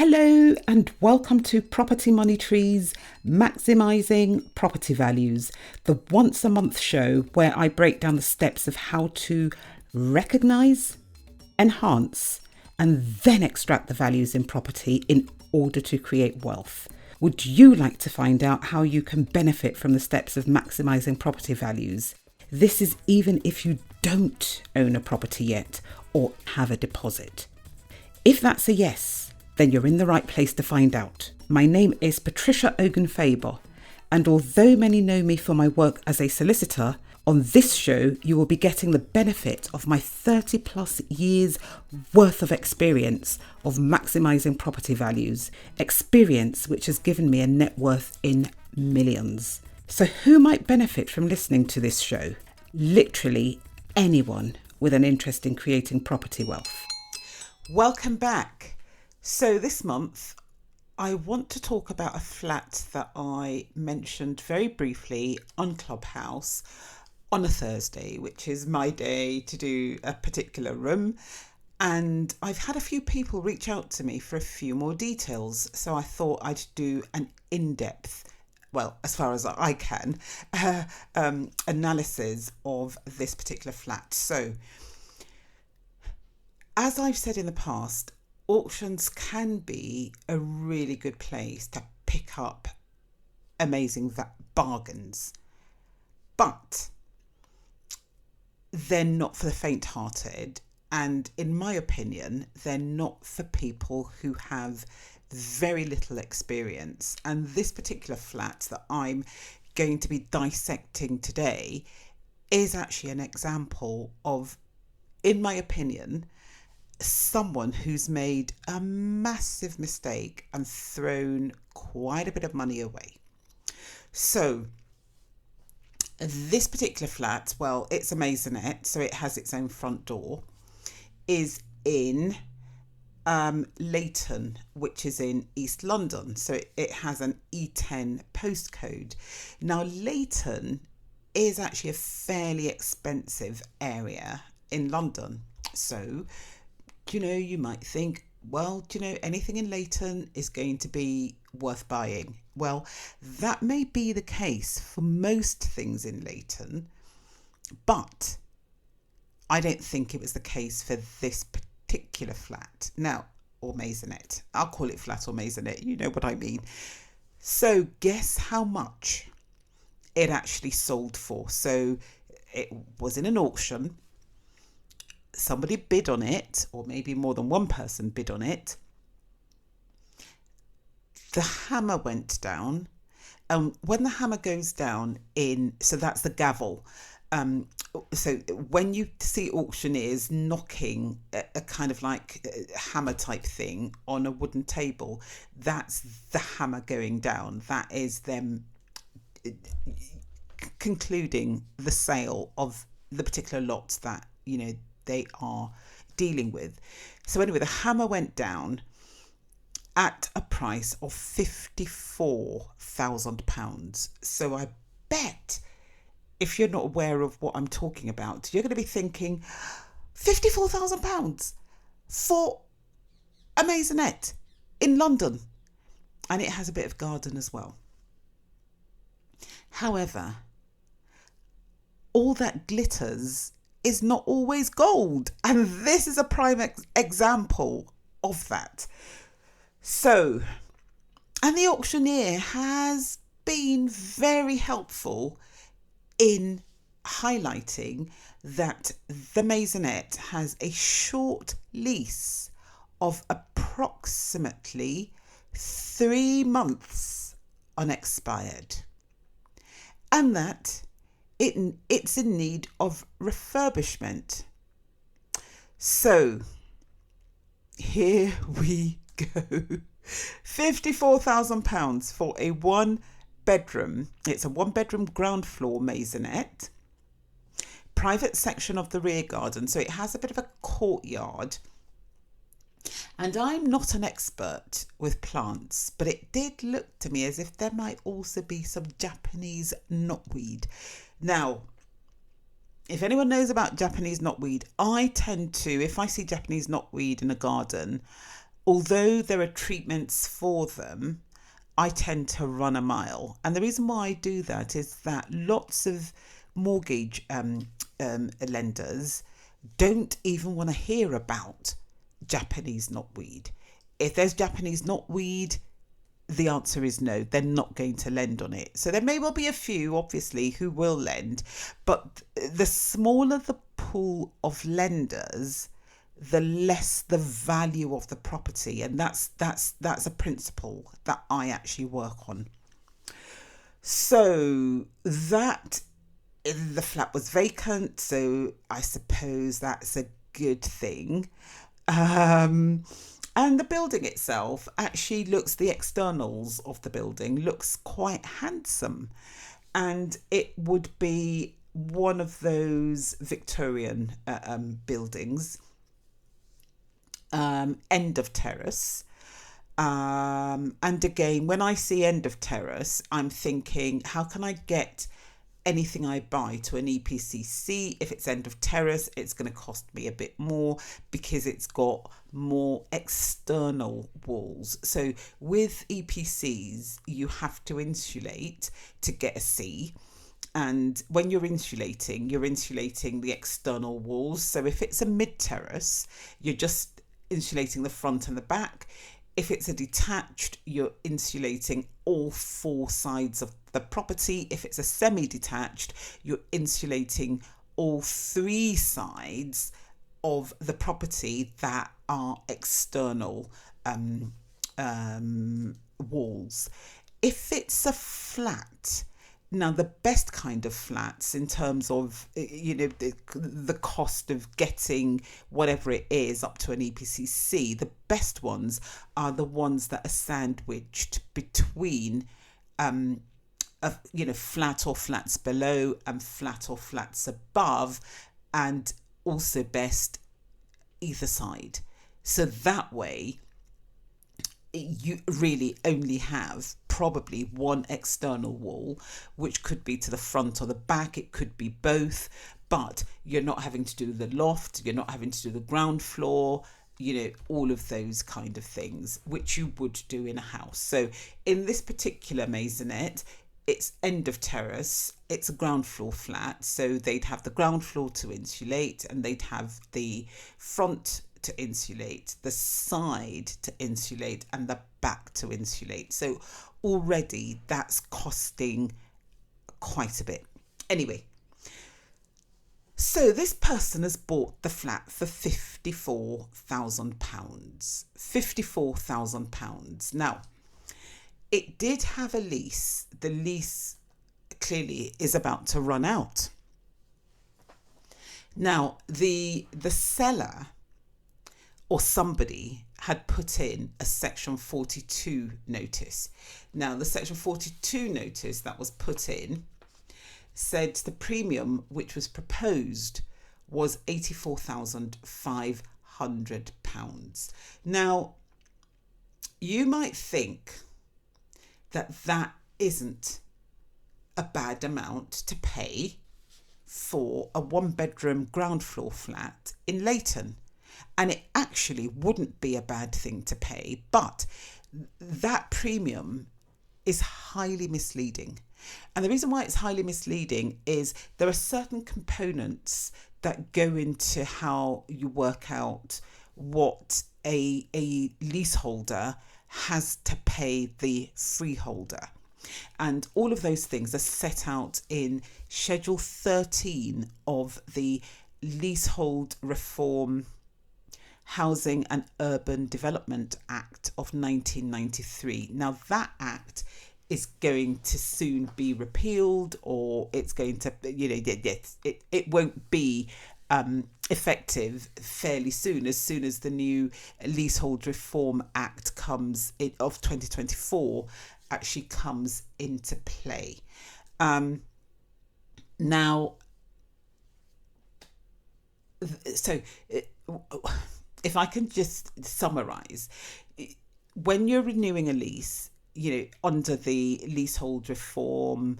Hello and welcome to Property Money Trees, Maximising Property Values, the once a month show where I break down the steps of how to recognise, enhance and then extract the values in property in order to create wealth. Would you like to find out how you can benefit from the steps of maximising property values? This is even if you don't own a property yet or have a deposit. If that's a yes, then you're in the right place to find out. My name is Patricia Faber, and although many know me for my work as a solicitor, on this show you will be getting the benefit of my 30 plus years worth of experience of maximising property values, experience which has given me a net worth in millions. So who might benefit from listening to this show? Literally anyone with an interest in creating property wealth. Welcome back. So this month, I want to talk about a flat that I mentioned very briefly on Clubhouse on a Thursday, which is my day to do a particular room. And I've had a few people reach out to me for a few more details. So I thought I'd do an in-depth, well, as far as I can, analysis of this particular flat. So, as I've said in the past, auctions can be a really good place to pick up amazing bargains, but they're not for the faint-hearted, and in my opinion, they're not for people who have very little experience. And this particular flat that I'm going to be dissecting today is actually an example of, in my opinion, someone who's made a massive mistake and thrown quite a bit of money away. So this particular flat, well, it's a maisonette, so it has its own front door, is in Leighton, which is in East London. So it has an E10 postcode. Now, Leighton is actually a fairly expensive area in London. So you might think, well, anything in Leighton is going to be worth buying. Well, that may be the case for most things in Leighton, but I don't think it was the case for this particular flat. Now, or maisonette. I'll call it flat or maisonette. You know what I mean. So guess how much it actually sold for. So it was in an auction. Somebody bid on it, or maybe more than one person bid on it. The hammer went down. When the hammer goes down so that's the gavel. So when you see auctioneers knocking a kind of like a hammer type thing on a wooden table, that's the hammer going down. That is them concluding the sale of the particular lots that, they are dealing with. So anyway, the hammer went down at a price of £54,000. So I bet if you're not aware of what I'm talking about, you're going to be thinking, £54,000 for a maisonette in London. And it has a bit of garden as well. However, all that glitters is not always gold. And this is a prime example of that. So, and the auctioneer has been very helpful in highlighting that the maisonette has a short lease of approximately 3 months unexpired, and that it's in need of refurbishment. So here we go. £54,000 for a 1-bedroom. It's a 1-bedroom ground floor maisonette. Private section of the rear garden. So it has a bit of a courtyard. And I'm not an expert with plants, but it did look to me as if there might also be some Japanese knotweed. Now, if anyone knows about Japanese knotweed, I tend to, if I see Japanese knotweed in a garden, although there are treatments for them, I tend to run a mile. And the reason why I do that is that lots of mortgage lenders don't even want to hear about Japanese knotweed. If there's Japanese knotweed, the answer is no, they're not going to lend on it. So there may well be a few, obviously, who will lend, but the smaller the pool of lenders, the less the value of the property, and that's a principle that I actually work on. So that the flat was vacant, so I suppose that's a good thing. Um, and the building itself actually looks, the externals of the building looks quite handsome. And it would be one of those Victorian buildings, end of terrace. And again, when I see end of terrace, I'm thinking, how can I get anything I buy to an EPCC? If it's end of terrace, it's going to cost me a bit more because it's got more external walls. So with EPCs, you have to insulate to get a C. And when you're insulating the external walls. So if it's a mid terrace, you're just insulating the front and the back. If it's a detached, you're insulating all four sides of the property. If it's a semi-detached, you're insulating all three sides of the property that are external walls. If it's a flat, now the best kind of flats in terms of the cost of getting whatever it is up to an EPCC, the best ones are the ones that are sandwiched between flat or flats below and flat or flats above, and also best either side. So that way you really only have probably one external wall, which could be to the front or the back, it could be both, but you're not having to do the loft, you're not having to do the ground floor, all of those kind of things, which you would do in a house. So in this particular maisonette, it's end of terrace, it's a ground floor flat, so they'd have the ground floor to insulate, and they'd have the front to insulate, the side to insulate, and the back to insulate. So already that's costing quite a bit. Anyway, so this person has bought the flat for £54,000. £54,000. Now, it did have a lease. The lease clearly is about to run out. Now, the seller or somebody had put in a Section 42 notice. Now, the Section 42 notice that was put in said the premium which was proposed was £84,500. Now, you might think that that isn't a bad amount to pay for a one-bedroom ground floor flat in Leighton. And it actually wouldn't be a bad thing to pay, but that premium is highly misleading. And the reason why it's highly misleading is there are certain components that go into how you work out what a leaseholder has to pay the freeholder. And all of those things are set out in Schedule 13 of the Leasehold Reform Housing and Urban Development Act of 1993. Now, that act is going to soon be repealed, or it's going to, it won't be effective fairly soon as the new Leasehold Reform Act comes in, of 2024 actually comes into play. Now, so if I can just summarize, when you're renewing a lease, under the Leasehold Reform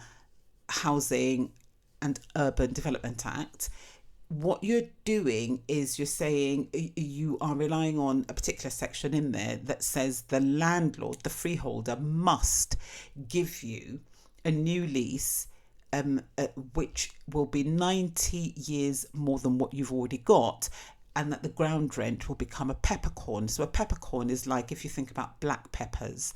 Housing and Urban Development Act, what you're doing is you're saying you are relying on a particular section in there that says the landlord, the freeholder, must give you a new lease which will be 90 years more than what you've already got, and that the ground rent will become a peppercorn. So a peppercorn is like, if you think about black peppers,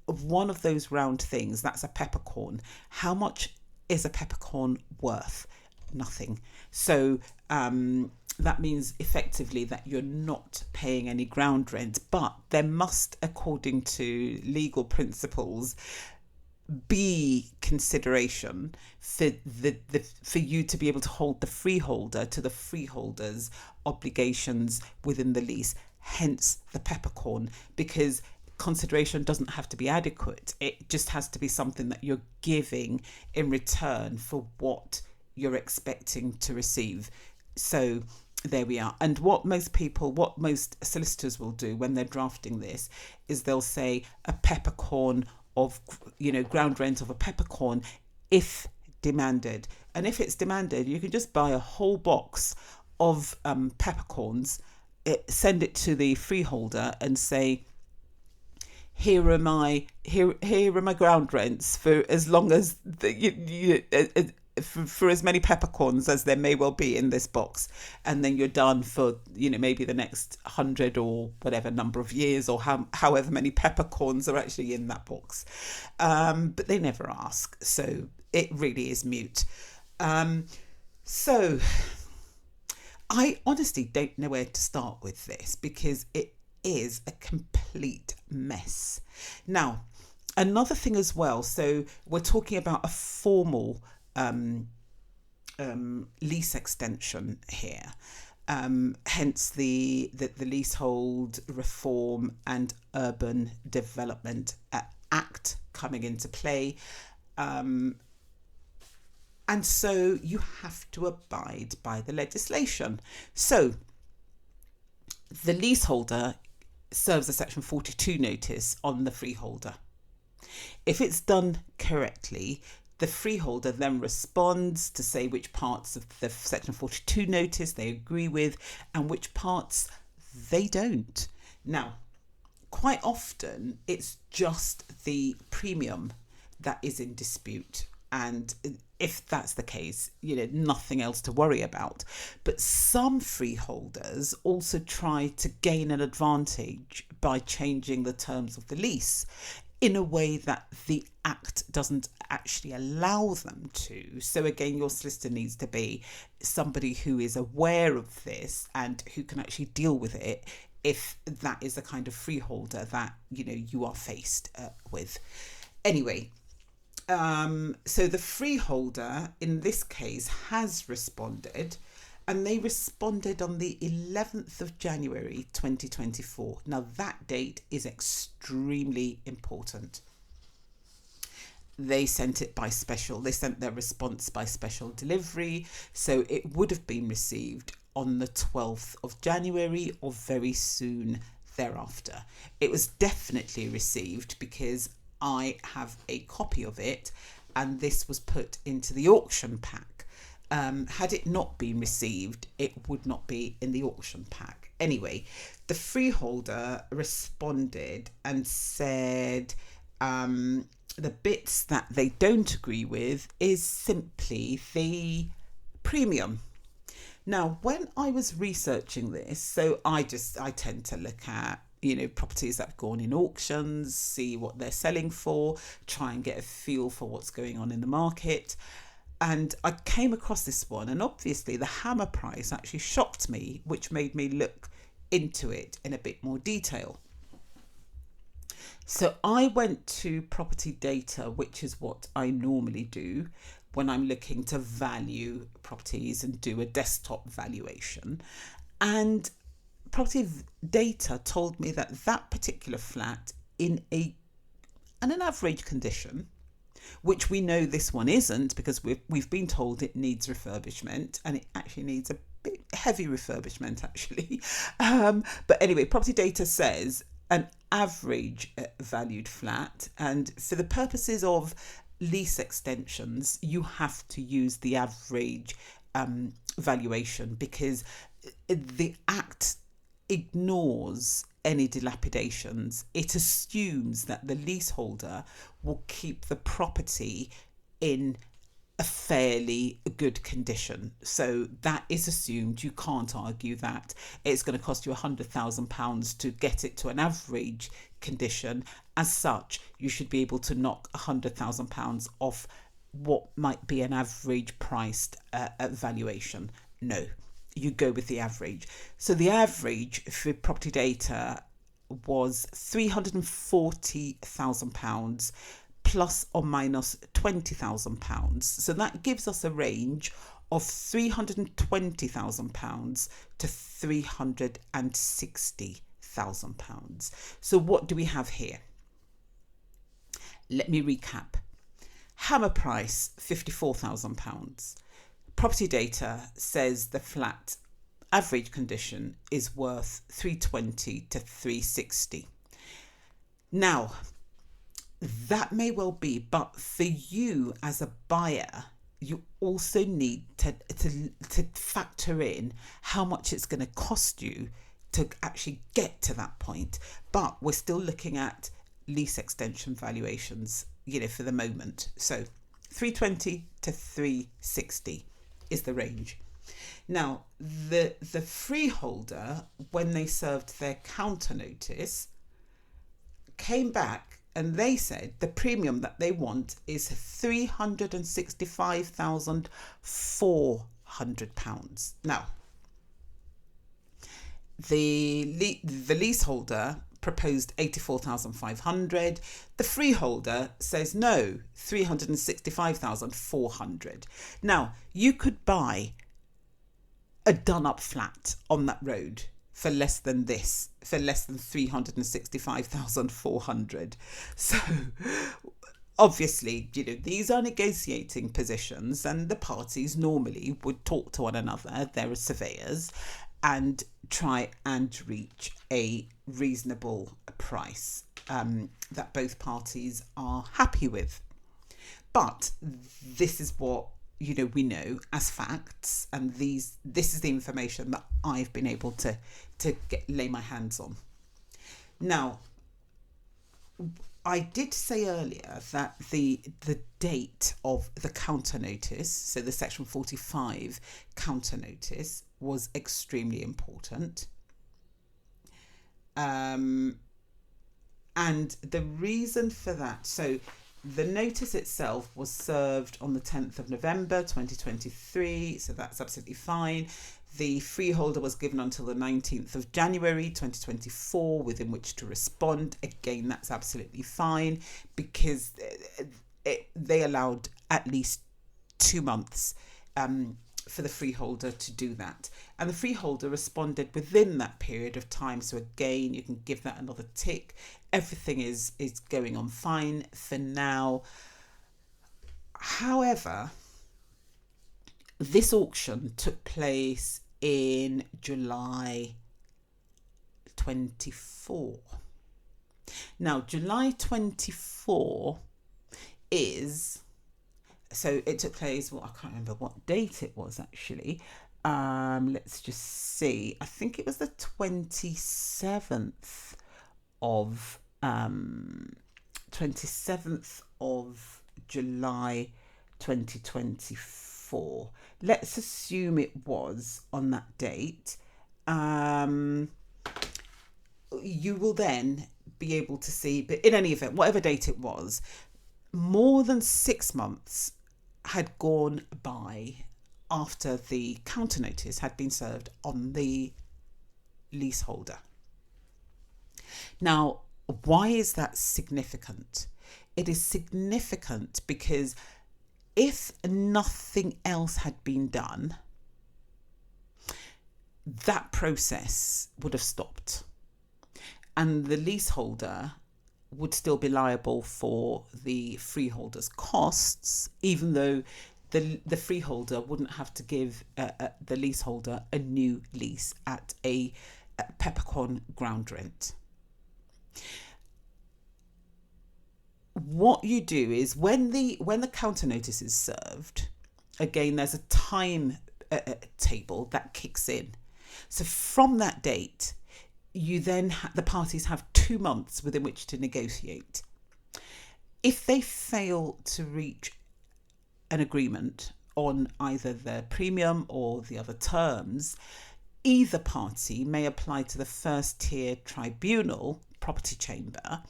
one of those round things, that's a peppercorn. How much is a peppercorn worth? Nothing. So that means effectively that you're not paying any ground rent, but there must, according to legal principles, be consideration for for you to be able to hold the freeholder to the freeholder's obligations within the lease, hence the peppercorn, because consideration doesn't have to be adequate. It just has to be something that you're giving in return for what you're expecting to receive. So there we are. And what most solicitors will do when they're drafting this is they'll say a peppercorn of, ground rent of a peppercorn if demanded. And if it's demanded, you can just buy a whole box of peppercorns, send it to the freeholder and say, here are my ground rents for as long as for as many peppercorns as there may well be in this box, and then you're done for maybe the next 100 or whatever number of years, or however many peppercorns are actually in that box. But they never ask, so it really is mute. So I honestly don't know where to start with this, because it is a complete mess. Now, another thing as well, so we're talking about a formal lease extension here, hence the Leasehold Reform and Urban Development Act coming into play, and so you have to abide by the legislation. So the leaseholder serves a Section 42 notice on the freeholder. If it's done correctly, the freeholder then responds to say which parts of the Section 42 notice they agree with and which parts they don't. Now, quite often it's just the premium that is in dispute, and if that's the case, nothing else to worry about. But some freeholders also try to gain an advantage by changing the terms of the lease in a way that the Act doesn't actually allow them to. So again, your solicitor needs to be somebody who is aware of this and who can actually deal with it if that is the kind of freeholder that you are faced with. Anyway, so the freeholder in this case has responded, and they responded on the 11th of January 2024. Now that date is extremely important. They sent it by special. They sent their response by special delivery, so it would have been received on the 12th of January or very soon thereafter. It was definitely received because I have a copy of it, and this was put into the auction pack. Had it not been received, it would not be in the auction pack. Anyway, the freeholder responded and said the bits that they don't agree with is simply the premium. Now, when I was researching this, so I tend to look at properties that have gone in auctions, see what they're selling for, try and get a feel for what's going on in the market. And I came across this one, and obviously the hammer price actually shocked me, which made me look into it in a bit more detail. So I went to property data, which is what I normally do when I'm looking to value properties and do a desktop valuation. And property data told me that that particular flat in an average condition, which we know this one isn't, because we've been told it needs refurbishment, and it actually needs a bit heavy refurbishment actually. But anyway, property data says an average valued flat, and for the purposes of lease extensions, you have to use the average valuation, because the Act ignores any dilapidations. It assumes that the leaseholder will keep the property in a fairly good condition. So that is assumed. You can't argue that. It's going to cost you £100,000 to get it to an average condition. As such, you should be able to knock £100,000 off what might be an average priced valuation. No, you go with the average. So the average for property data was £340,000 plus or minus £20,000. So that gives us a range of £320,000 to £360,000. So what do we have here? Let me recap. Hammer price, £54,000. Property data says the flat average condition is worth £320 to £360. Now, that may well be, but for you as a buyer, you also need to factor in how much it's going to cost you to actually get to that point. But we're still looking at lease extension valuations, for the moment. So 320 to 360 is the range. Now, the freeholder, when they served their counter notice, came back and they said the premium that they want is £365,400. Now, the leaseholder proposed 84,500. The freeholder says no, 365,400. Now, you could buy a done-up flat on that road for less than this, for less than 365,400. So obviously, these are negotiating positions, and the parties normally would talk to one another. There are surveyors, and try and reach a reasonable price that both parties are happy with. But this is what we know as facts, and this is the information that I've been able to lay my hands on. Now, I did say earlier that the date of the counter notice, so the Section 45 counter notice, was extremely important. And the reason for that, so the notice itself was served on the 10th of November 2023, so that's absolutely fine. The freeholder was given until the 19th of January 2024 within which to respond. Again, that's absolutely fine, because they allowed at least 2 months for the freeholder to do that. And the freeholder responded within that period of time. So again, you can give that another tick. Everything is going on fine for now. However, this auction took place in July 24. Now, July 24 is... So it took place, I can't remember what date it was actually. Let's just see. I think it was the 27th of July 2024. Let's assume it was on that date. You will then be able to see, but in any event, whatever date it was, more than 6 months had gone by after the counter notice had been served on the leaseholder. Now, why is that significant? It is significant because if nothing else had been done, that process would have stopped, and the leaseholder would still be liable for the freeholder's costs, even though the freeholder wouldn't have to give the leaseholder a new lease at a peppercorn ground rent. What you do is when the counter notice is served, again, there's a time table that kicks in. So from that date, you then the parties have 2 months within which to negotiate. If they fail to reach an agreement on either the premium or the other terms, either party may apply to the first tier tribunal, property chamber,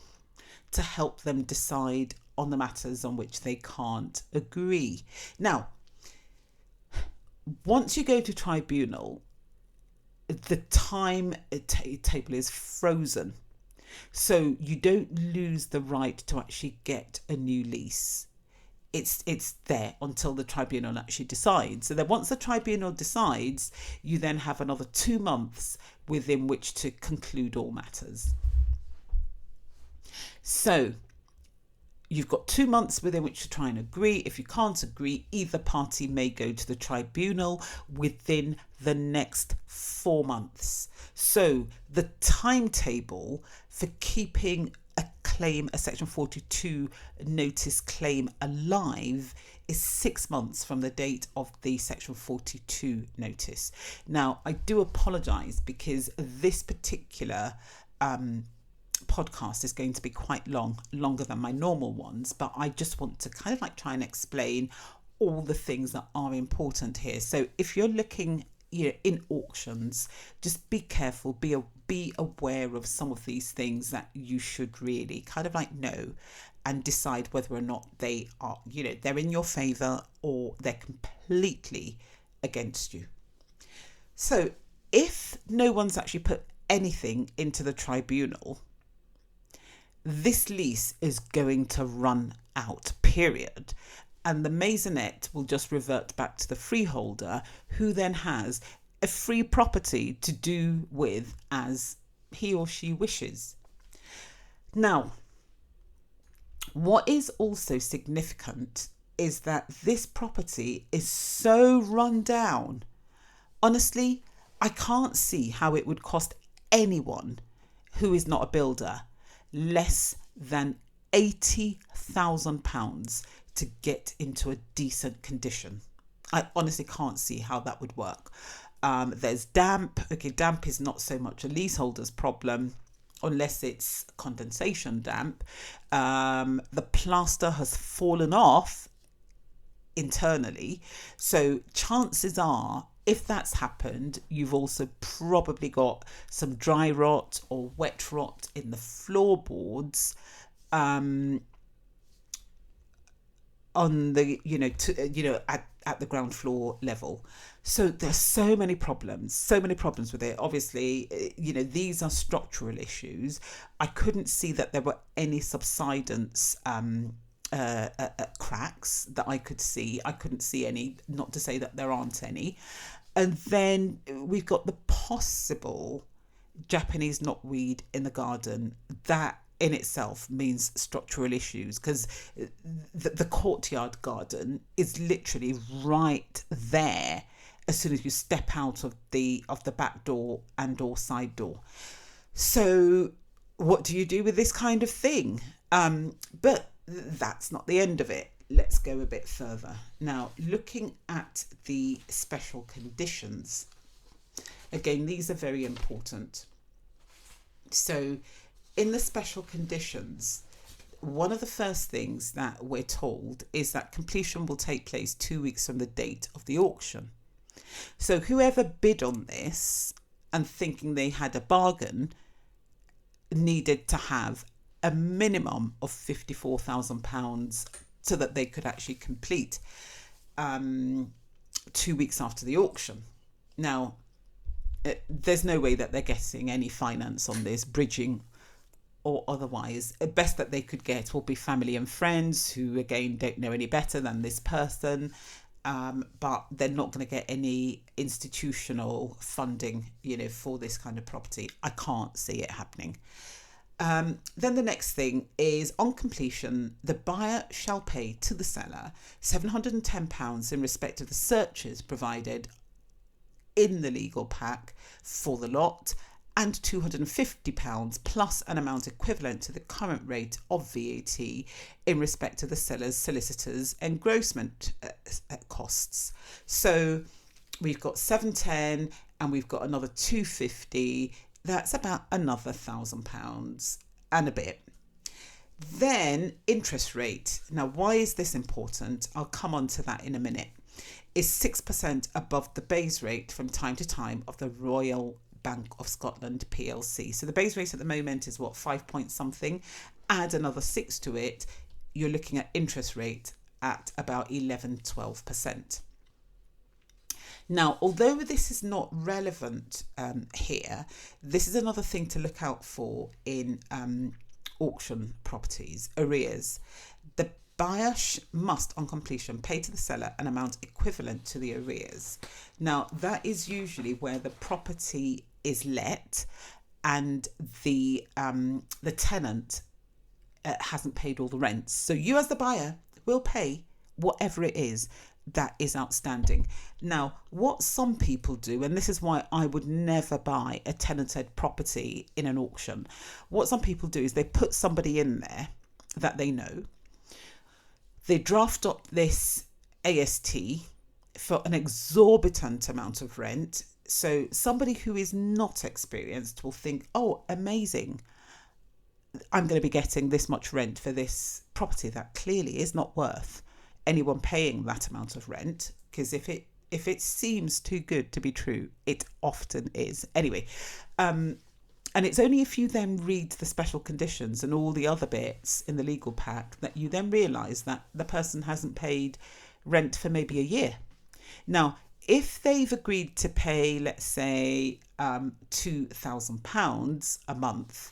to help them decide on the matters on which they can't agree. Now, once you go to tribunal, the time table is frozen. So you don't lose the right to actually get a new lease. It's there until the tribunal actually decides. So then once the tribunal decides, you then have another 2 months within which to conclude all matters. So you've got 2 months within which to try and agree. If you can't agree, either party may go to the tribunal within the next 4 months. So the timetable for keeping a Section 42 notice claim alive is 6 months from the date of the Section 42 notice. Now, I do apologise because this particular podcast is going to be quite longer than my normal ones, but I just want to kind of like try and explain all the things that are important here. So if you're looking in auctions, just be careful, be aware of some of these things that you should really kind of like know and decide whether or not they are, they're in your favour or they're completely against you. So if no one's actually put anything into the tribunal, this lease is going to run out, period. And the maisonette will just revert back to the freeholder, who then has a free property to do with as he or she wishes. Now, what is also significant is that this property is so run down. Honestly, I can't see how it would cost anyone who is not a builder less than £80,000 to get into a decent condition. I honestly can't see how that would work. There's damp. Okay, damp is not so much a leaseholder's problem unless it's condensation damp. The plaster has fallen off internally. So chances are, if that's happened, you've also probably got some dry rot or wet rot in the floorboards. On the at the ground floor level. So there's so many problems with it. Obviously, these are structural issues. I couldn't see that there were any subsidence cracks that I could see. I couldn't see any, not to say that there aren't any. And then we've got the possible Japanese knotweed in the garden. That in itself means structural issues, because the courtyard garden is literally right there as soon as you step out of the back door and or side door. So what do you do with this kind of thing? But that's not the end of it. Let's go a bit further. Now, looking at the special conditions, again, these are very important. So in the special conditions, one of the first things that we're told is that completion will take place 2 weeks from the date of the auction. So whoever bid on this and thinking they had a bargain needed to have a minimum of £54,000 so that they could actually complete 2 weeks after the auction. Now, there's no way that they're getting any finance on this, bridging or otherwise. The best that they could get will be family and friends who, again, don't know any better than this person, but they're not going to get any institutional funding, for this kind of property. I can't see it happening. Then the next thing is, on completion, the buyer shall pay to the seller £710 in respect of the searches provided in the legal pack for the lot, and £250 plus an amount equivalent to the current rate of VAT in respect of the seller's solicitors' engrossment costs. So we've got 710 and we've got another 250. That's about another £1,000 and a bit. Then interest rate. Now, why is this important? I'll come on to that in a minute. Is 6% above the base rate from time to time of the Royal Bank of Scotland PLC. So the base rate at the moment is what, 5 point something. Add another 6 to it, you're looking at interest rate at about 11-12%. Now, although this is not relevant here, this is another thing to look out for in auction properties: arrears. The buyer must, on completion, pay to the seller an amount equivalent to the arrears. Now, that is usually where the property is let and the tenant hasn't paid all the rents. So you, as the buyer, will pay whatever it is that is outstanding. Now, what some people do, and this is why I would never buy a tenanted property in an auction, what some people do is they put somebody in there that they know. They draft up this AST for an exorbitant amount of rent. So somebody who is not experienced will think, oh, amazing, I'm going to be getting this much rent for this property that clearly is not worth anyone paying that amount of rent, because if it seems too good to be true, it often is. Anyway, and it's only if you then read the special conditions and all the other bits in the legal pack that you then realise that the person hasn't paid rent for maybe a year. Now, if they've agreed to pay, let's say, £2,000 a month,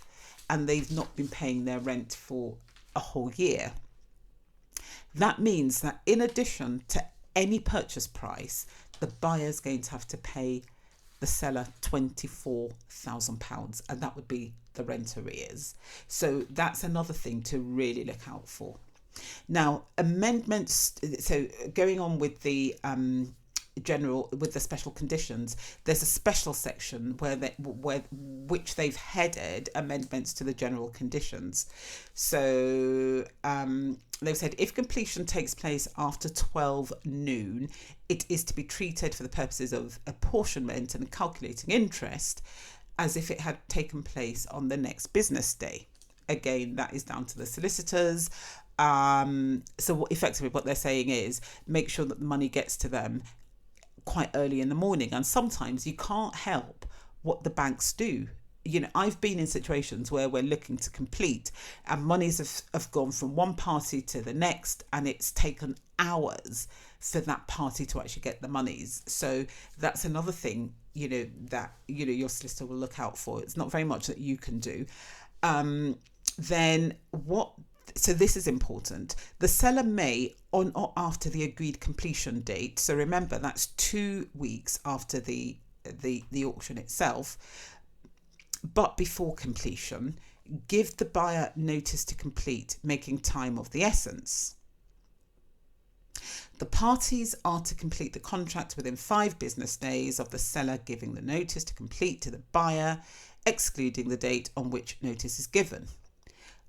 and they've not been paying their rent for a whole year, that means that in addition to any purchase price, the buyer's going to have to pay the seller £24,000, and that would be the rent arrears. So that's another thing to really look out for. Now, amendments, so going on with the with the special conditions, there's a special section which they've headed amendments to the general conditions. So they've said if completion takes place after 12 noon, it is to be treated for the purposes of apportionment and calculating interest as if it had taken place on the next business day. Again, that is down to the solicitors. So effectively what they're saying is make sure that the money gets to them quite early in the morning. And sometimes you can't help what the banks do. You know, I've been in situations where we're looking to complete and monies have gone from one party to the next, and it's taken hours for that party to actually get the monies. So that's another thing, that, your solicitor will look out for. It's not very much that you can do. So this is important. The seller may, on or after the agreed completion date, so remember that's 2 weeks after the auction itself, but before completion, give the buyer notice to complete, making time of the essence. The parties are to complete the contract within 5 business days of the seller giving the notice to complete to the buyer, excluding the date on which notice is given.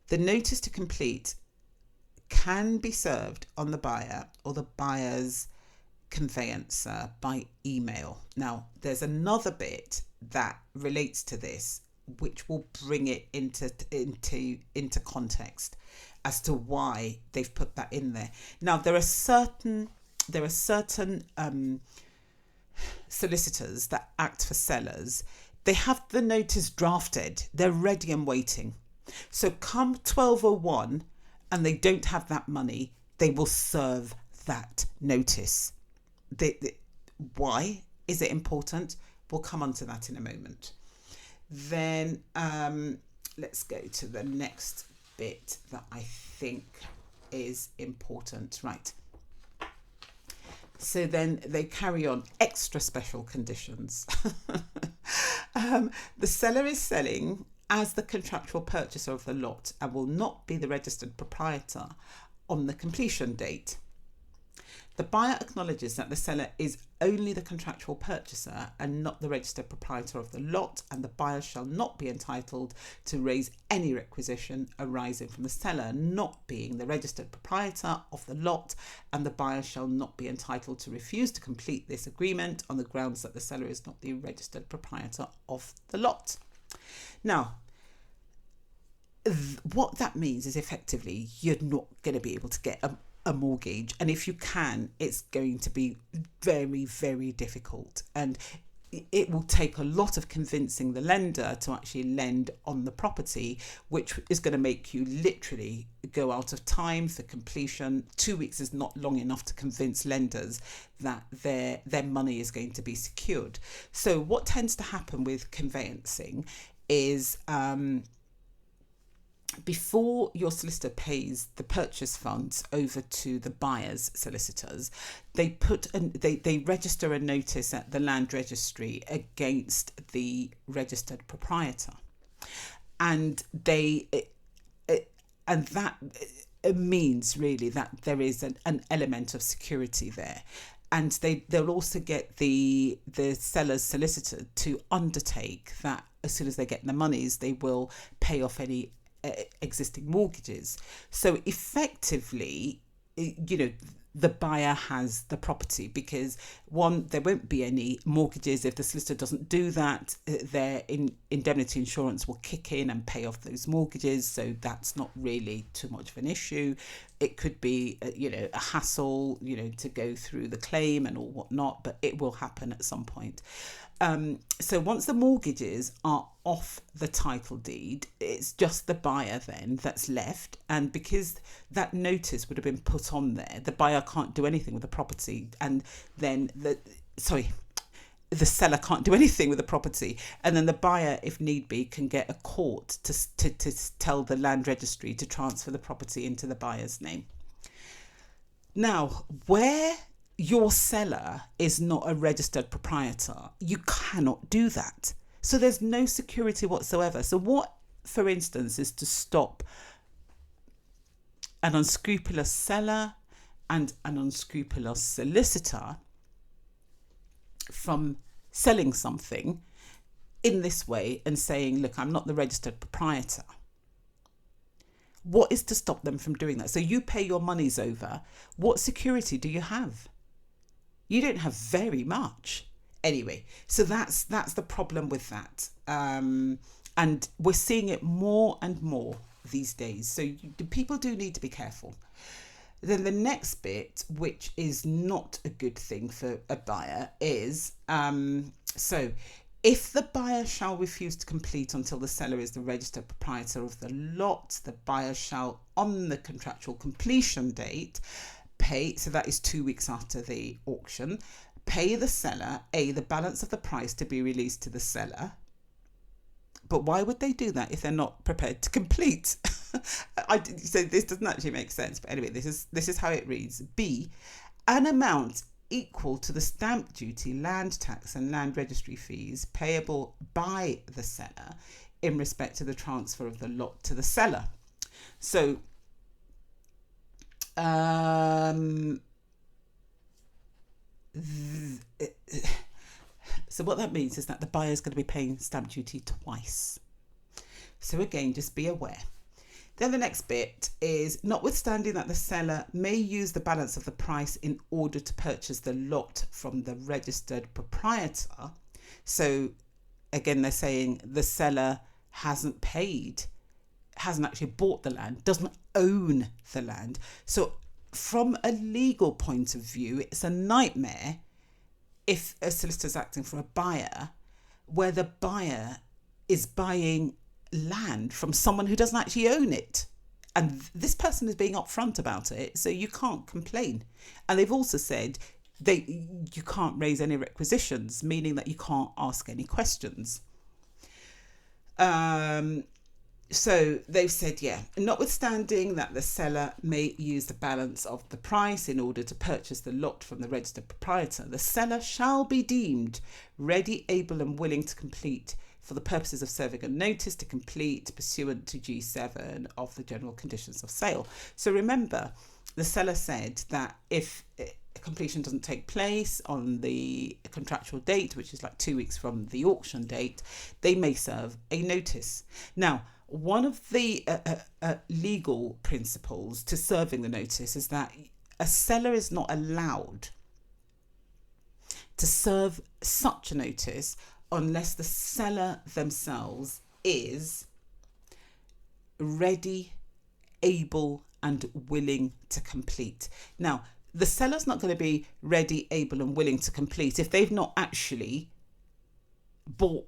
The notice to complete can be served on the buyer or the buyer's conveyancer by email. Now, there's another bit that relates to this, which will bring it into context as to why they've put that in there. Now, there are certain solicitors that act for sellers. They have the notice drafted. They're ready and waiting. So come 12:01 and they don't have that money, they will serve that notice. Why is it important? We'll come on to that in a moment. Then let's go to the next bit that I think is important. Right. So then they carry on extra special conditions. The seller is selling as the contractual purchaser of the lot and will not be the registered proprietor on the completion date. The buyer acknowledges that the seller is only the contractual purchaser and not the registered proprietor of the lot, and the buyer shall not be entitled to raise any requisition arising from the seller not being the registered proprietor of the lot, and the buyer shall not be entitled to refuse to complete this agreement on the grounds that the seller is not the registered proprietor of the lot. Now, what that means is effectively you're not going to be able to get a mortgage, and if you can, it's going to be very, very difficult, and it will take a lot of convincing the lender to actually lend on the property, which is going to make you literally go out of time for completion. 2 weeks is not long enough to convince lenders that their money is going to be secured. So what tends to happen with conveyancing is before your solicitor pays the purchase funds over to the buyer's solicitors, they register a notice at the land registry against the registered proprietor, and that means really that there is an element of security there. And they'll also get the seller's solicitor to undertake that as soon as they get the monies, they will pay off any existing mortgages. So effectively, the buyer has the property, because one, there won't be any mortgages if the solicitor doesn't do that. Their indemnity insurance will kick in and pay off those mortgages, so that's not really too much of an issue. It could be a hassle to go through the claim and all whatnot, but it will happen at some point. So once the mortgages are off the title deed, it's just the buyer then that's left. And because that notice would have been put on there, the buyer can't do anything with the property. And then the seller can't do anything with the property. And then the buyer, if need be, can get a court to tell the land registry to transfer the property into the buyer's name. Now, where your seller is not a registered proprietor, you cannot do that. So there's no security whatsoever. So what, for instance, is to stop an unscrupulous seller and an unscrupulous solicitor from selling something in this way and saying, look, I'm not the registered proprietor? What is to stop them from doing that? So you pay your monies over. What security do you have? You don't have very much. Anyway, so that's the problem with that. And we're seeing it more and more these days. So people do need to be careful. Then the next bit, which is not a good thing for a buyer, is so if the buyer shall refuse to complete until the seller is the registered proprietor of the lot, the buyer shall, on the contractual completion date, pay, so that is 2 weeks after the auction, pay the seller the balance of the price to be released to the seller. But why would they do that if they're not prepared to complete? So this doesn't actually make sense. But anyway, this is how it reads. B, an amount equal to the stamp duty, land tax and land registry fees payable by the seller in respect to the transfer of the lot to the seller. So so what that means is that the buyer is going to be paying stamp duty twice. So again, just be aware. Then the next bit is, notwithstanding that the seller may use the balance of the price in order to purchase the lot from the registered proprietor. So again, they're saying the seller hasn't actually bought the land, doesn't own the land. So from a legal point of view, it's a nightmare if a solicitor is acting for a buyer where the buyer is buying land from someone who doesn't actually own it. And this person is being upfront about it, so you can't complain. And they've also said you can't raise any requisitions, meaning that you can't ask any questions. So they've said, notwithstanding that the seller may use the balance of the price in order to purchase the lot from the registered proprietor, the seller shall be deemed ready, able and willing to complete for the purposes of serving a notice to complete pursuant to G7 of the General Conditions of Sale. So remember, the seller said that if completion doesn't take place on the contractual date, which is like 2 weeks from the auction date, they may serve a notice. Now, one of the legal principles to serving the notice is that a seller is not allowed to serve such a notice unless the seller themselves is ready, able, and willing to complete. Now, the seller's not going to be ready, able, and willing to complete if they've not actually bought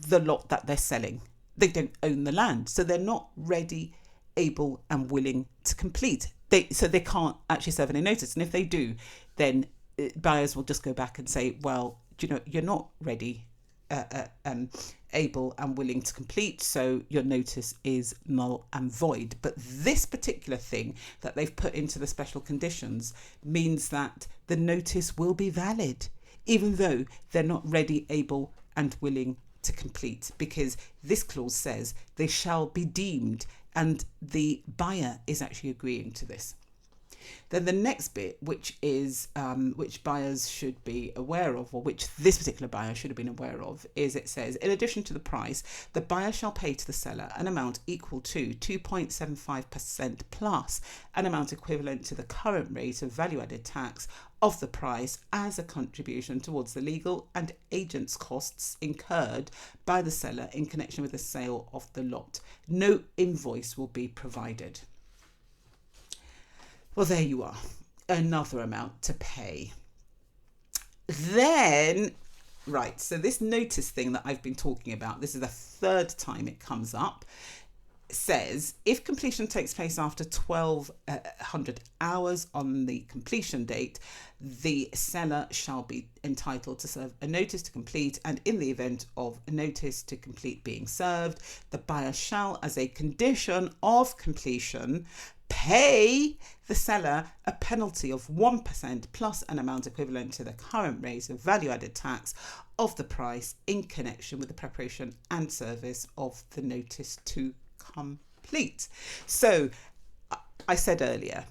the lot that they're selling. They don't own the land, so they're not ready, able, and willing to complete. So they can't actually serve any notice. And if they do, then buyers will just go back and say, well, you're not ready, able and willing to complete, so your notice is null and void. But this particular thing that they've put into the special conditions means that the notice will be valid, even though they're not ready, able and willing to complete, because this clause says they shall be deemed, and the buyer is actually agreeing to this. Then the next bit, which is which buyers should be aware of, or which this particular buyer should have been aware of, is it says, in addition to the price, the buyer shall pay to the seller an amount equal to 2.75% plus an amount equivalent to the current rate of value-added tax of the price as a contribution towards the legal and agent's costs incurred by the seller in connection with the sale of the lot. No invoice will be provided. Well, there you are, another amount to pay. Then, right, so this notice thing that I've been talking about, this is the third time it comes up, says if completion takes place after 1200 hours on the completion date, the seller shall be entitled to serve a notice to complete, and in the event of a notice to complete being served, the buyer shall, as a condition of completion, pay the seller a penalty of 1% plus an amount equivalent to the current rate of value-added tax of the price in connection with the preparation and service of the notice to complete. So I said earlier,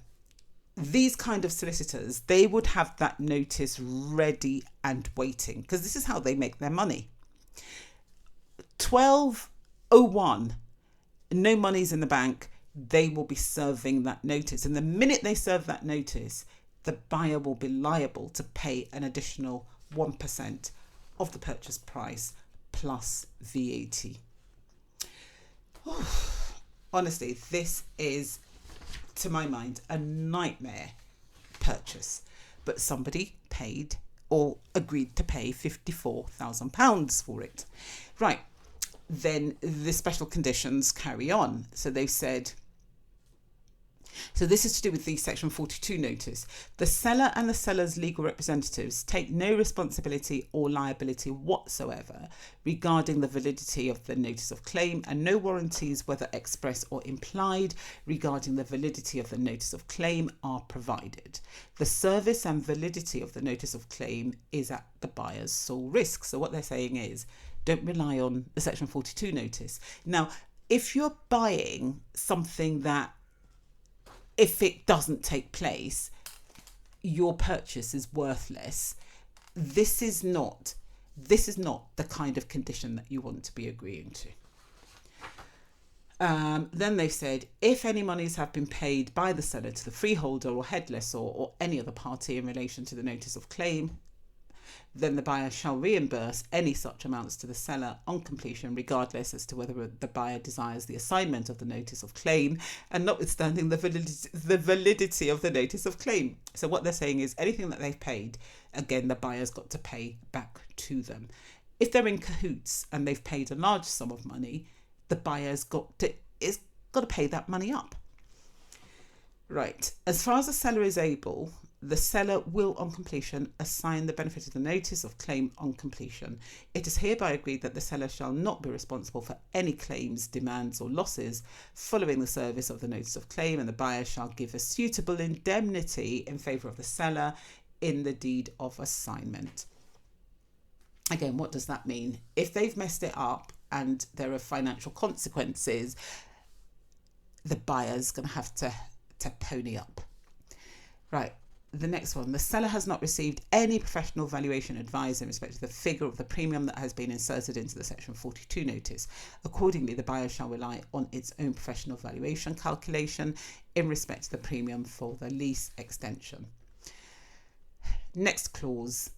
these kind of solicitors, they would have that notice ready and waiting, because this is how they make their money. 12:01, no money's in the bank, they will be serving that notice. And the minute they serve that notice, the buyer will be liable to pay an additional 1% of the purchase price plus VAT. Honestly, this is, to my mind, a nightmare purchase. But somebody paid or agreed to pay £54,000 for it. Right, then the special conditions carry on. So they've said, so this is to do with the Section 42 notice. The seller and the seller's legal representatives take no responsibility or liability whatsoever regarding the validity of the notice of claim, and no warranties, whether express or implied, regarding the validity of the notice of claim are provided. The service and validity of the notice of claim is at the buyer's sole risk. So what they're saying is, don't rely on the Section 42 notice. Now, if you're buying something that, if it doesn't take place, your purchase is worthless, this is not the kind of condition that you want to be agreeing to. Then they said, if any monies have been paid by the seller to the freeholder or head lessor or any other party in relation to the notice of claim, then the buyer shall reimburse any such amounts to the seller on completion, regardless as to whether the buyer desires the assignment of the notice of claim and notwithstanding the validity of the notice of claim. So what they're saying is anything that they've paid, again, the buyer's got to pay back to them. If they're in cahoots and they've paid a large sum of money, the buyer's got to pay that money up. Right. As far as the seller is able, the seller will, on completion, assign the benefit of the notice of claim on completion. It is hereby agreed that the seller shall not be responsible for any claims, demands or losses following the service of the notice of claim, and the buyer shall give a suitable indemnity in favour of the seller in the deed of assignment. Again, what does that mean? If they've messed it up and there are financial consequences, the buyer's going to have to pony up. Right. The next one, the seller has not received any professional valuation advice in respect to the figure of the premium that has been inserted into the Section 42 notice. Accordingly, the buyer shall rely on its own professional valuation calculation in respect to the premium for the lease extension. Next clause.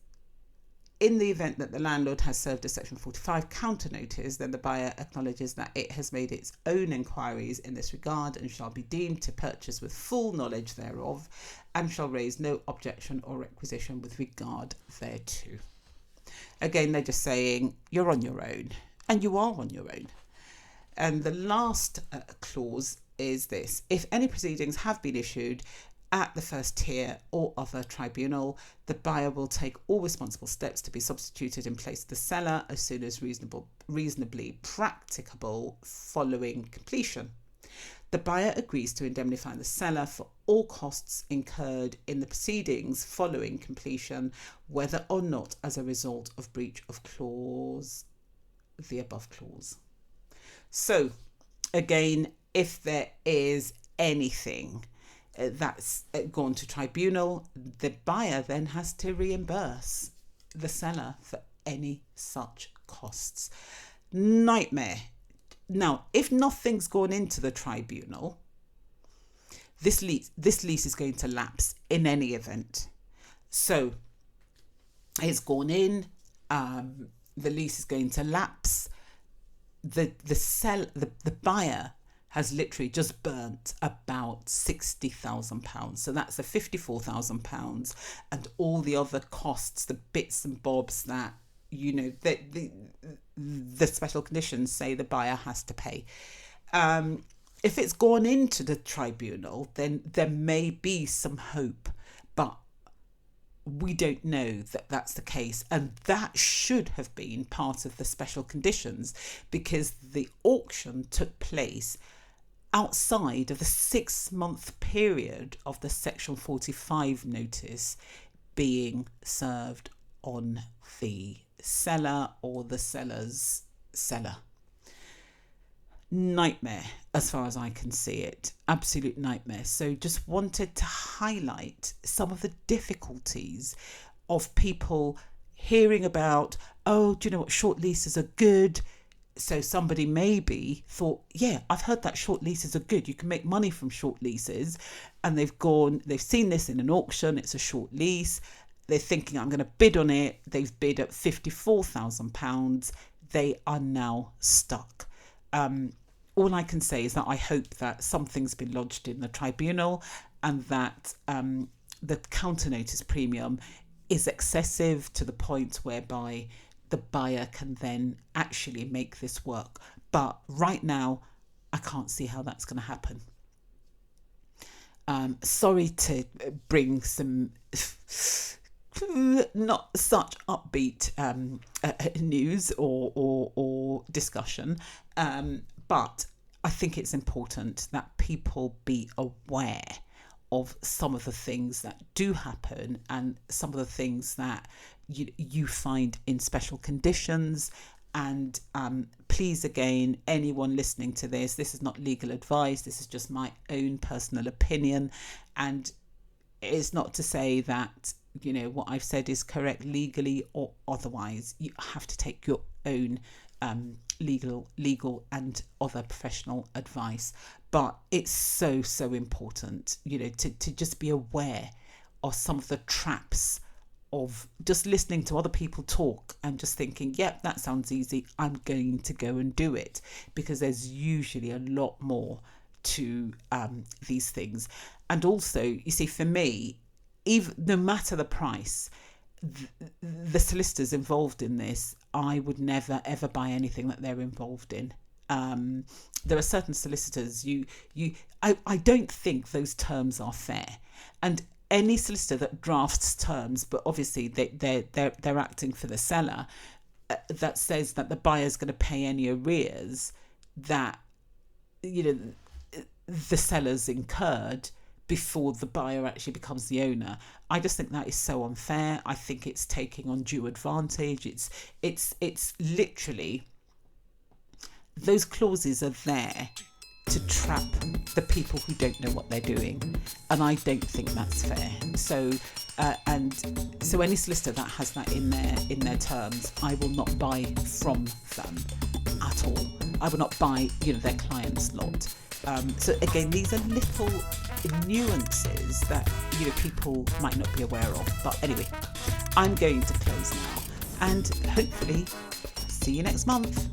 In the event that the landlord has served a Section 45 counter notice, then the buyer acknowledges that it has made its own inquiries in this regard and shall be deemed to purchase with full knowledge thereof and shall raise no objection or requisition with regard thereto. Again, they're just saying you're on your own, and you are on your own. And the last clause is this: if any proceedings have been issued at the first tier or other tribunal, the buyer will take all responsible steps to be substituted in place of the seller as soon as reasonably practicable following completion. The buyer agrees to indemnify the seller for all costs incurred in the proceedings following completion, whether or not as a result of breach of the above clause. So, again, if there is anything that's gone to tribunal, the buyer then has to reimburse the seller for any such costs. Nightmare. Now, if nothing's gone into the tribunal, this lease is going to lapse in any event. So it's gone in, the lease is going to lapse. The buyer has literally just burnt about £60,000. So that's the £54,000 and all the other costs, the bits and bobs that, you know, the special conditions say the buyer has to pay. If it's gone into the tribunal, then there may be some hope, but we don't know that that's the case, and that should have been part of the special conditions because the auction took place outside of the 6-month period of the Section 45 notice being served on the seller or the seller's seller. Nightmare, as far as I can see it. Absolute nightmare. So just wanted to highlight some of the difficulties of people hearing about, oh, do you know what, short leases are good. So somebody maybe thought, yeah, I've heard that short leases are good. You can make money from short leases. And they've seen this in an auction. It's a short lease. They're thinking, I'm going to bid on it. They've bid at £54,000. They are now stuck. All I can say is that I hope that something's been lodged in the tribunal and that the counter notice premium is excessive to the point whereby the buyer can then actually make this work. But right now, I can't see how that's going to happen. Sorry to bring some not such upbeat news or discussion, but I think it's important that people be aware of some of the things that do happen and some of the things that you find in special conditions. And please, again, anyone listening to this is not legal advice. This is just my own personal opinion, and it's not to say that what I've said is correct legally or otherwise. You have to take your own legal and other professional advice, but it's so important to just be aware of some of the traps of just listening to other people talk and just thinking, yep, that sounds easy, I'm going to go and do it, because there's usually a lot more to these things. And also, you see, for me, even no matter the price, the solicitors involved in this, I would never ever buy anything that they're involved in. There are certain solicitors I don't think those terms are fair, and any solicitor that drafts terms, but obviously they're acting for the seller, that says that the buyer's going to pay any arrears that the seller's incurred before the buyer actually becomes the owner. I just think that is so unfair. I think it's taking undue advantage. It's literally, those clauses are there to trap the people who don't know what they're doing, and I don't think that's fair. So any solicitor that has that in their terms, I will not buy from them at all. I will not buy their client's lot. So again, these are little nuances that people might not be aware of. But anyway, I'm going to close now, and hopefully see you next month.